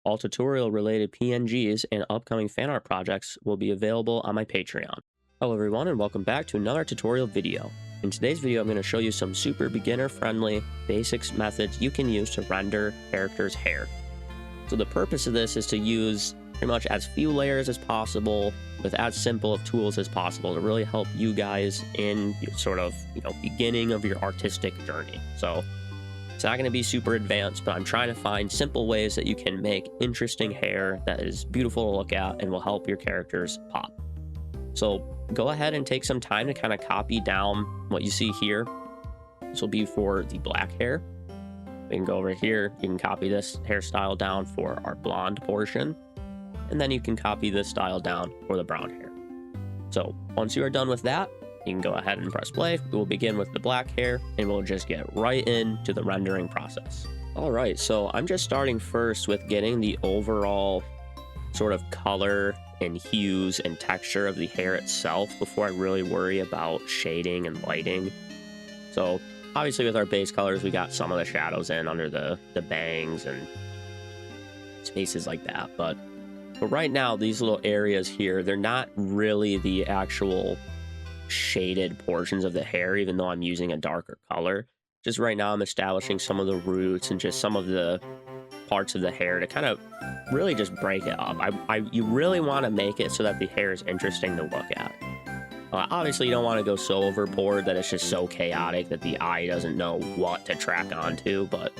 All tutorial related PNGs and upcoming fan art projects will be available on my Patreon. Hello everyone and welcome back to another tutorial video. In today's video I'm going to show you some super beginner friendly basics methods you can use to render characters' hair. So the purpose of this is to use pretty much as few layers as possible with as simple of tools as possible to really help you guys in your sort of, beginning of your artistic journey. So it's not going to be super advanced, but I'm trying to find simple ways that you can make interesting hair that is beautiful to look at and will help your characters pop. So go ahead and take some time to kind of copy down what you see here. This will be for the black hair. We can go over here. You can copy this hairstyle down for our blonde portion. And then you can copy this style down for the brown hair. So once you are done with that, you can go ahead and press play. We'll begin with the black hair and we'll just get right into the rendering process. All right, so I'm just starting first with getting the overall sort of color and hues and texture of the hair itself before I really worry about shading and lighting. So obviously with our base colors, we got some of the shadows in under the bangs and spaces like that. But right now, these little areas here, they're not really the actual shaded portions of the hair, even though I'm using a darker color. Just right now I'm establishing some of the roots and just some of the parts of the hair to kind of really just break it up. You really want to make it so that the hair is interesting to look at. Obviously you don't want to go so overboard that it's just so chaotic that the eye doesn't know what to track onto, but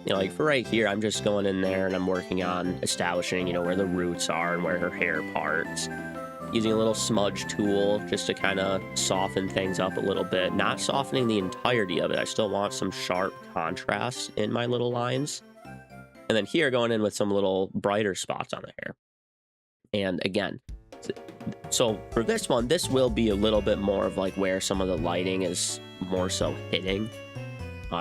like for right here, I'm just going in there and I'm working on establishing, where the roots are and where her hair parts. Using a little smudge tool just to kind of soften things up a little bit. Not softening the entirety of it. I still want some sharp contrast in my little lines. And then here going in with some little brighter spots on the hair. And again, so for this one, this will be a little bit more of like where some of the lighting is more so hitting.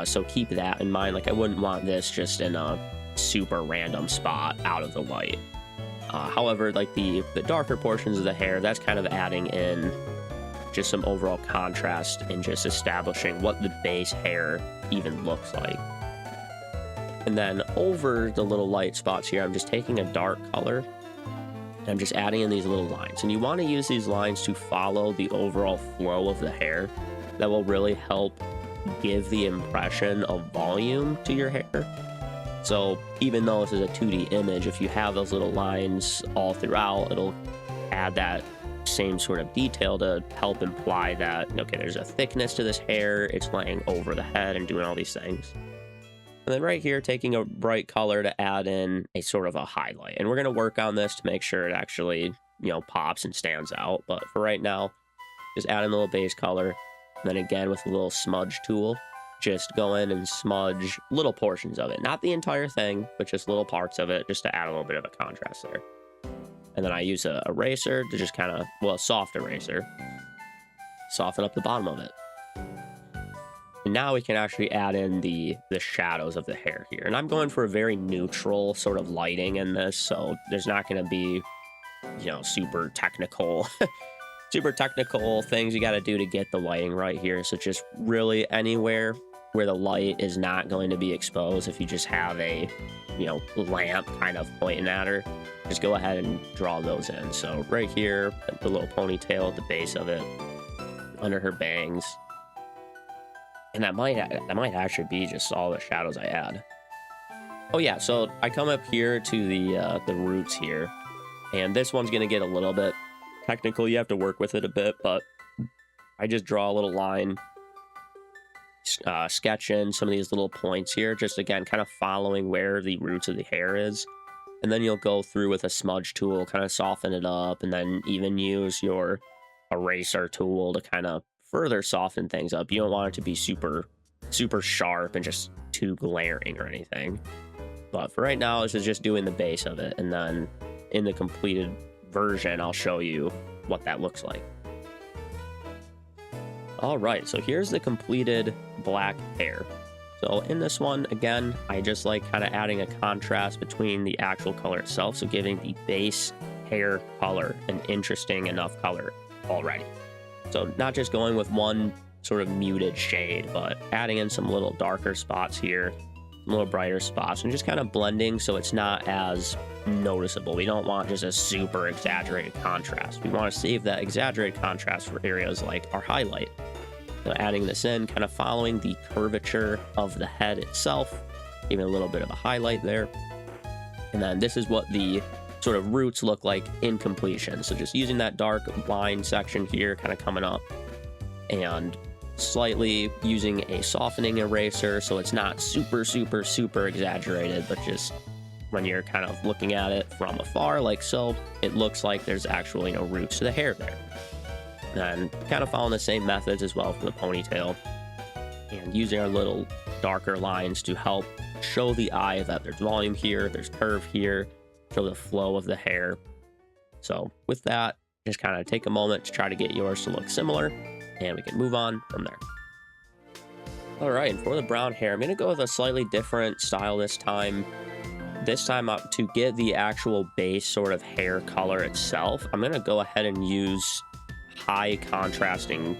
So keep that in mind. Like I wouldn't want this just in a super random spot out of the light. However, like the darker portions of the hair, that's kind of adding in just some overall contrast and just establishing what the base hair even looks like. And then over the little light spots here, I'm just taking a dark color and I'm just adding in these little lines. And you want to use these lines to follow the overall flow of the hair. That will really help give the impression of volume to your hair. So even though this is a 2D image, if you have those little lines all throughout, it'll add that same sort of detail to help imply that, okay, there's a thickness to this hair, it's laying over the head and doing all these things. And then right here, taking a bright color to add in a sort of a highlight. And we're going to work on this to make sure it actually, pops and stands out. But for right now, just add in a little base color. And then again, with a little smudge tool, just go in and smudge little portions of it. Not the entire thing, but just little parts of it, just to add a little bit of a contrast there. And then I use a eraser to just kind of, a soft eraser, soften up the bottom of it. And now we can actually add in the shadows of the hair here. And I'm going for a very neutral sort of lighting in this, so there's not going to be, super technical things you got to do to get the lighting right here. So just really anywhere where the light is not going to be exposed, if you just have a, lamp kind of pointing at her, just go ahead and draw those in. So right here, the little ponytail at the base of it, under her bangs. And that might actually be just all the shadows I add. Oh yeah, so I come up here to the roots here, and this one's gonna get a little bit technical. You have to work with it a bit, but I just draw a little line, sketch in some of these little points here, just again kind of following where the roots of the hair is. And then you'll go through with a smudge tool, kind of soften it up, and then even use your eraser tool to kind of further soften things up. You don't want it to be super sharp and just too glaring or anything. But for right now, this is just doing the base of it, and then in the completed version, I'll show you what that looks like. All right, so here's the completed black hair. So in this one, again, I just like kind of adding a contrast between the actual color itself, so giving the base hair color an interesting enough color already. So not just going with one sort of muted shade, but adding in some little darker spots here little brighter spots, and just kind of blending so it's not as noticeable. We don't want just a super exaggerated contrast. We want to save that exaggerated contrast for areas like our highlight. So adding this in, kind of following the curvature of the head itself, even a little bit of a highlight there. And then this is what the sort of roots look like in completion. So just using that dark line section here, kind of coming up, and slightly using a softening eraser so it's not super exaggerated, but just when you're kind of looking at it from afar like so, it looks like there's actually no roots to the hair there. And kind of following the same methods as well for the ponytail, and using our little darker lines to help show the eye that there's volume here, there's curve here, show the flow of the hair. So with that, just kind of take a moment to try to get yours to look similar, and we can move on from there. All right, and for the brown hair, I'm going to go with a slightly different style this time. To get the actual base sort of hair color itself, I'm going to go ahead and use high contrasting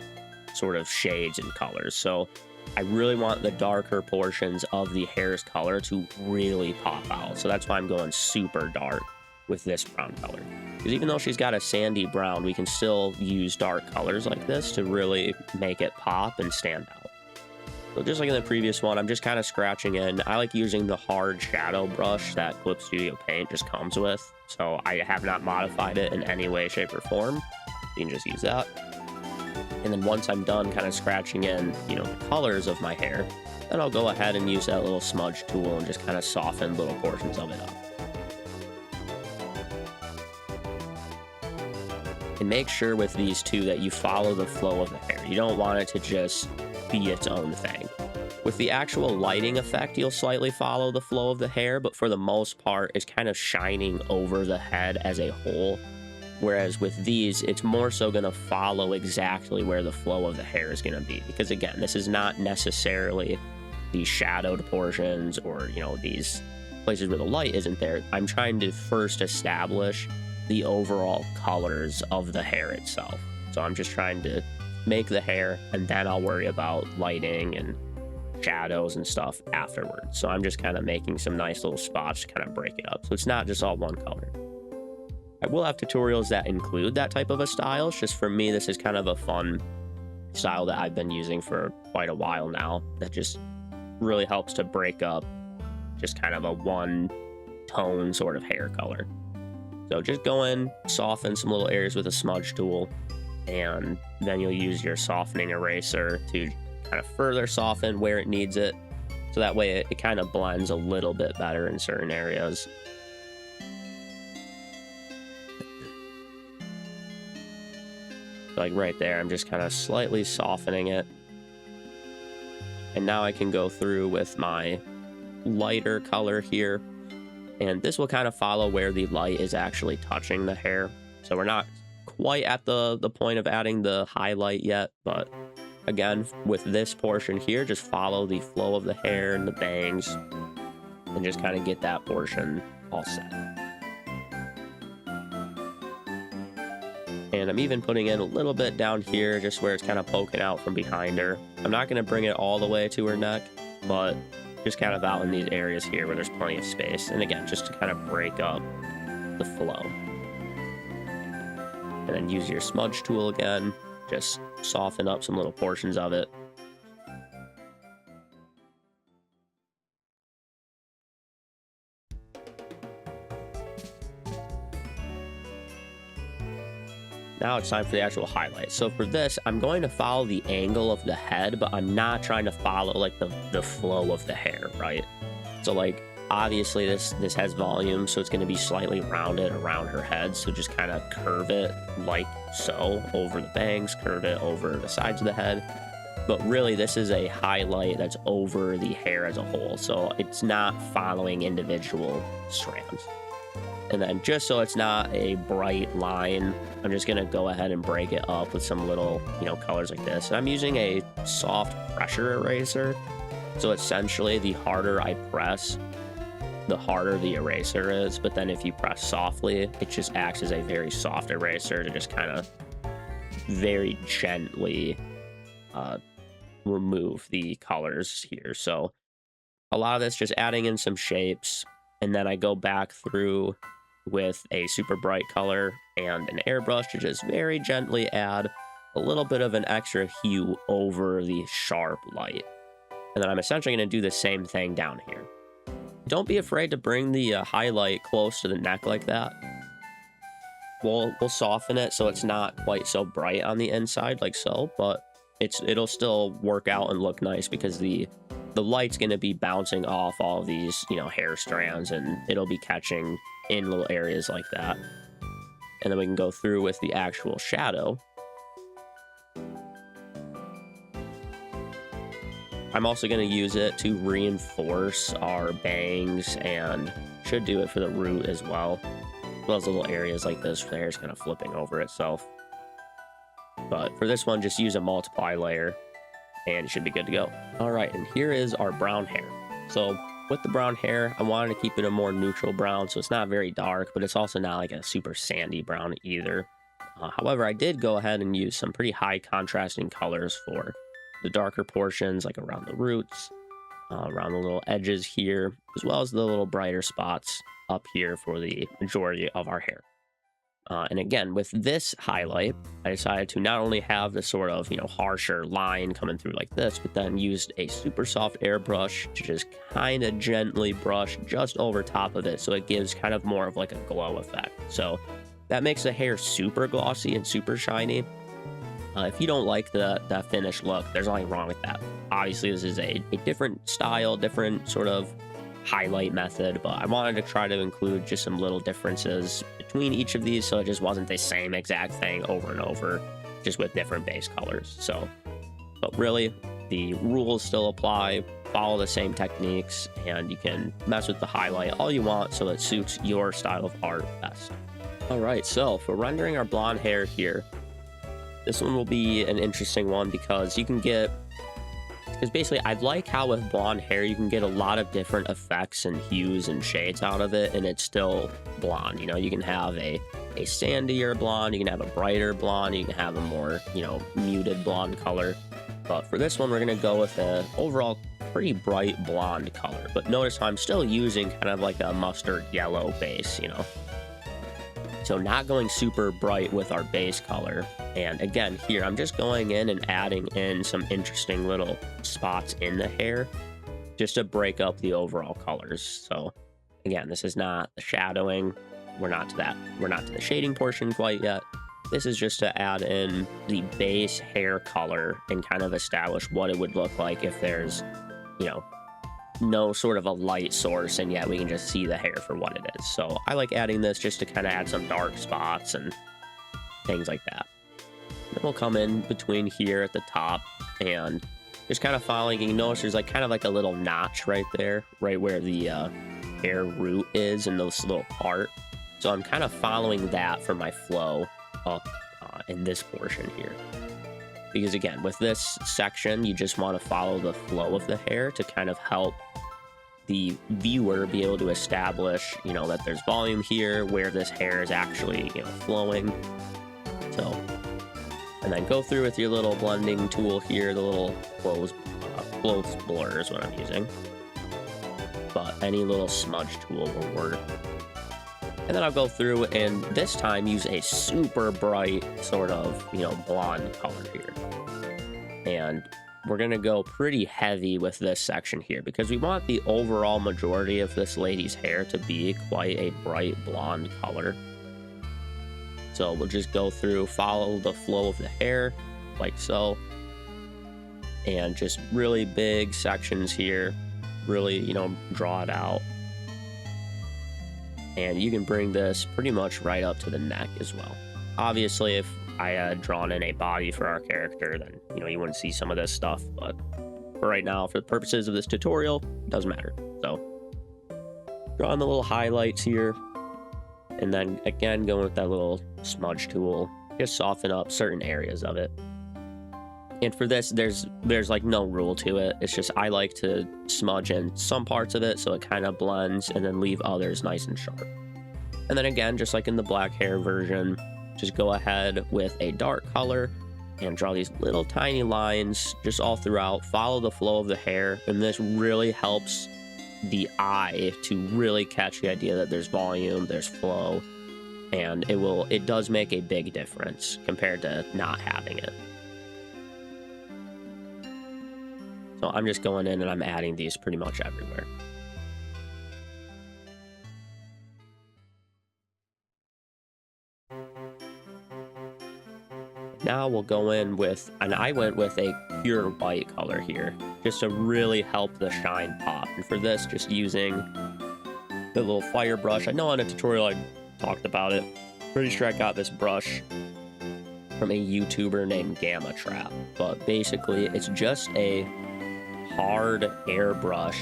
sort of shades and colors. So I really want the darker portions of the hair's color to really pop out. So that's why I'm going super dark with this brown color. Because even though she's got a sandy brown, we can still use dark colors like this to really make it pop and stand out. So just like in the previous one, I'm just kind of scratching in. I like using the hard shadow brush that Clip Studio Paint just comes with. So I have not modified it in any way, shape, or form. You can just use that. And then once I'm done kind of scratching in, the colors of my hair, then I'll go ahead and use that little smudge tool and just kind of soften little portions of it up. And make sure with these two that you follow the flow of the hair. You don't want it to just be its own thing. With the actual lighting effect, you'll slightly follow the flow of the hair, but for the most part, it's kind of shining over the head as a whole. Whereas with these, it's more so going to follow exactly where the flow of the hair is going to be. Because again, this is not necessarily the shadowed portions or, these places where the light isn't there. I'm trying to first establish the overall colors of the hair itself. So I'm just trying to make the hair, and then I'll worry about lighting and shadows and stuff afterwards. So I'm just kind of making some nice little spots to kind of break it up. So it's not just all one color. I will have tutorials that include that type of a style. It's just for me, this is kind of a fun style that I've been using for quite a while now that just really helps to break up just kind of a one tone sort of hair color. So just go in, soften some little areas with a smudge tool, and then you'll use your softening eraser to kind of further soften where it needs it. So that way it kind of blends a little bit better in certain areas. Like right there, I'm just kind of slightly softening it. And now I can go through with my lighter color here. And this will kind of follow where the light is actually touching the hair. So we're not quite at the point of adding the highlight yet, but again, with this portion here, just follow the flow of the hair and the bangs and just kind of get that portion all set. And I'm even putting in a little bit down here, just where it's kind of poking out from behind her. I'm not going to bring it all the way to her neck, but just kind of out in these areas here where there's plenty of space. And again, just to kind of break up the flow. And then use your smudge tool again, just soften up some little portions of it. Now it's time for the actual highlight. So for this, I'm going to follow the angle of the head, but I'm not trying to follow like the flow of the hair, right? So like, obviously this has volume, so it's going to be slightly rounded around her head. So just kind of curve it like so over the bangs, curve it over the sides of the head. But really this is a highlight that's over the hair as a whole. So it's not following individual strands. And then just so it's not a bright line, I'm just going to go ahead and break it up with some little, colors like this. And I'm using a soft pressure eraser. So essentially, the harder I press, the harder the eraser is. But then if you press softly, it just acts as a very soft eraser to just kind of very gently remove the colors here. So a lot of this just adding in some shapes, and then I go back through with a super bright color and an airbrush to just very gently add a little bit of an extra hue over the sharp light. And then I'm essentially going to do the same thing down here. Don't be afraid to bring the highlight close to the neck like that. We'll soften it so it's not quite so bright on the inside like so, but it'll still work out and look nice because the light's going to be bouncing off all of these, you know, hair strands, and it'll be catching in little areas like that. And then we can go through with the actual shadow. I'm also going to use it to reinforce our bangs, and should do it for the root as well. Those little areas like this, the hair's kind of flipping over itself. But for this one, just use a multiply layer, and it should be good to go. All right, and here is our brown hair. So with the brown hair, I wanted to keep it a more neutral brown, so it's not very dark, but it's also not like a super sandy brown either. However, I did go ahead and use some pretty high contrasting colors for the darker portions, like around the roots, around the little edges here, as well as the little brighter spots up here for the majority of our hair. And again, with this highlight, I decided to not only have the sort of, you know, harsher line coming through like this, but then used a super soft airbrush to just kind of gently brush just over top of it, so it gives kind of more of like a glow effect. So that makes the hair super glossy and super shiny. If you don't like that finished look, there's nothing wrong with that. Obviously, this is a different style, different sort of highlight method, but I wanted to try to include just some little differences between each of these, so it just wasn't the same exact thing over and over, just with different base colors. So, but really, the rules still apply. Follow the same techniques, and you can mess with the highlight all you want so it suits your style of art best. All right, so for rendering our blonde hair here, this one will be an interesting one because you can get, because basically I like how with blonde hair you can get a lot of different effects and hues and shades out of it, and it's still blonde. You know, you can have a sandier blonde, you can have a brighter blonde, you can have a more, you know, muted blonde color. But for this one, we're going to go with an overall pretty bright blonde color. But notice how I'm still using kind of like a mustard yellow base, you know. So not going super bright with our base color. And again, here, I'm just going in and adding in some interesting little spots in the hair just to break up the overall colors. So again, this is not the shadowing. We're not to that. We're not to the shading portion quite yet. This is just to add in the base hair color and kind of establish what it would look like if there's, you know, no sort of a light source, and yet we can just see the hair for what it is. So I like adding this just to kind of add some dark spots and things like that. Then we'll come in between here at the top and just kind of following. You can notice there's like kind of like a little notch right there, right where the hair root is in this little part. So I'm kind of following that for my flow up in this portion here. Because again, with this section, you just want to follow the flow of the hair to kind of help the viewer be able to establish, you know, that there's volume here, where this hair is actually, you know, flowing. So, and then go through with your little blending tool here, the little close blur is what I'm using. But any little smudge tool will work. And then I'll go through and this time use a super bright sort of, you know, blonde color here. And we're going to go pretty heavy with this section here because we want the overall majority of this lady's hair to be quite a bright blonde color. So we'll just go through, follow the flow of the hair like so. And just really big sections here, really, you know, draw it out. And you can bring this pretty much right up to the neck as well. Obviously, if I had drawn in a body for our character, then, you know, you wouldn't see some of this stuff. But for right now, for the purposes of this tutorial, it doesn't matter. So, drawing the little highlights here. And then, again, going with that little smudge tool. Just soften up certain areas of it. And for this, there's like no rule to it. It's just I like to smudge in some parts of it so it kind of blends and then leave others nice and sharp. And then again, just like in the black hair version, just go ahead with a dark color and draw these little tiny lines just all throughout. Follow the flow of the hair, and this really helps the eye to really catch the idea that there's volume, there's flow, and it does make a big difference compared to not having it. So I'm just going in and I'm adding these pretty much everywhere. Now we'll go in with, and I went with a pure white color here, just to really help the shine pop. And for this, just using the little fire brush. I know on a tutorial I talked about it. Pretty sure I got this brush from a YouTuber named Gamma Trap. But basically, it's just a hard airbrush,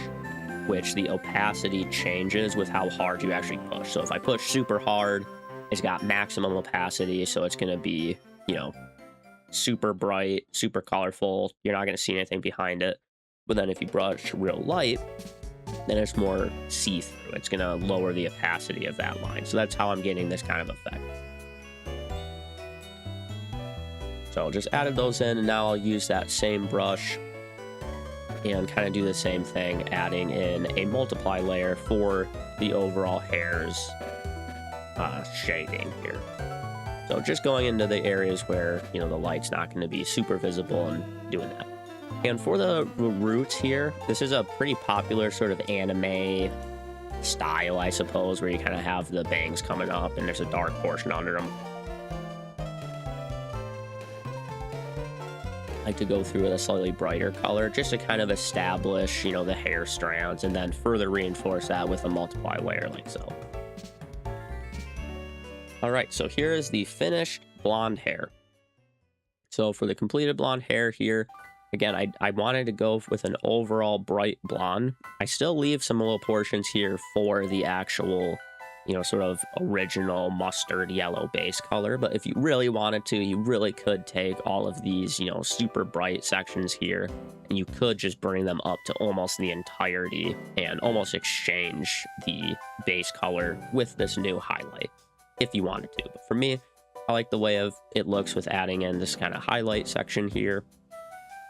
which the opacity changes with how hard you actually push. So if I push super hard, it's got maximum opacity, so it's going to be, you know, super bright, super colorful. You're not going to see anything behind it. But then if you brush real light, then it's more see-through. It's going to lower the opacity of that line. So that's how I'm getting this kind of effect. So just added those in, and now I'll use that same brush and kind of do the same thing, adding in a multiply layer for the overall hair's shading here. So just going into the areas where, you know, the light's not going to be super visible and doing that. And for the roots here, this is a pretty popular sort of anime style, I suppose, where you kind of have the bangs coming up and there's a dark portion under them. I like to go through with a slightly brighter color just to kind of establish, you know, the hair strands, and then further reinforce that with a multiply layer like so. All right, so here is the finished blonde hair. So for the completed blonde hair here, again, I wanted to go with an overall bright blonde. I still leave some little portions here for the actual, you know, sort of original mustard yellow base color. But if you really wanted to, you really could take all of these, you know, super bright sections here, and you could just bring them up to almost the entirety and almost exchange the base color with this new highlight if you wanted to. But for me, I like the way it looks with adding in this kind of highlight section here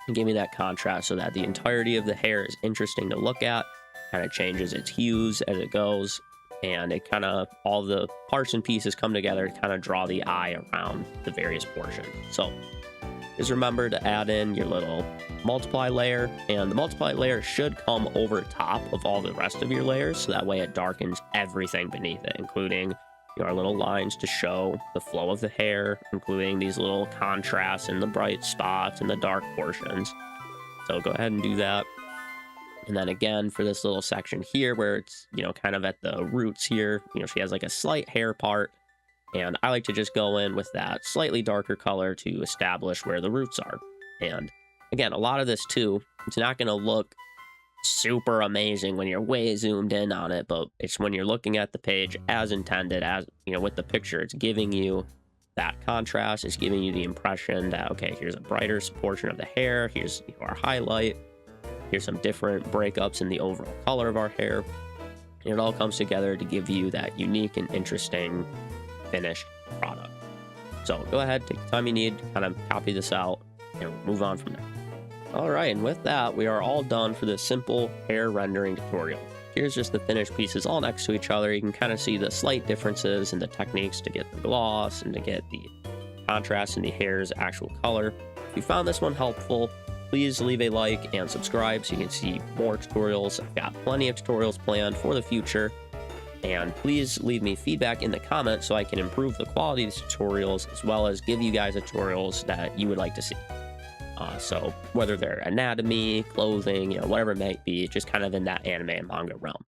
and give me that contrast so that the entirety of the hair is interesting to look at, kind of changes its hues as it goes, and it kind of, all the parts and pieces come together to kind of draw the eye around the various portions. So just remember to add in your little multiply layer, and the multiply layer should come over top of all the rest of your layers, so that way it darkens everything beneath it, including our little lines to show the flow of the hair, including these little contrasts in the bright spots and the dark portions. So go ahead and do that. And then again, for this little section here where it's, you know, kind of at the roots here, you know, she has like a slight hair part, and I like to just go in with that slightly darker color to establish where the roots are. And again, a lot of this too, it's not going to look super amazing when you're way zoomed in on it, but it's when you're looking at the page as intended, as you know, with the picture, it's giving you that contrast. It's giving you the impression that, okay, here's a brighter portion of the hair, here's our highlight, here's some different breakups in the overall color of our hair, and it all comes together to give you that unique and interesting finished product. So go ahead, take the time you need, kind of copy this out, and move on from there. All right, and with that, we are all done for this simple hair rendering tutorial. Here's just the finished pieces all next to each other. You can kind of see the slight differences in the techniques to get the gloss and to get the contrast in the hair's actual color. If you found this one helpful, please leave a like and subscribe so you can see more tutorials. I've got plenty of tutorials planned for the future. And please leave me feedback in the comments so I can improve the quality of these tutorials, as well as give you guys tutorials that you would like to see. So whether they're anatomy, clothing, you know, whatever it might be, just kind of in that anime and manga realm.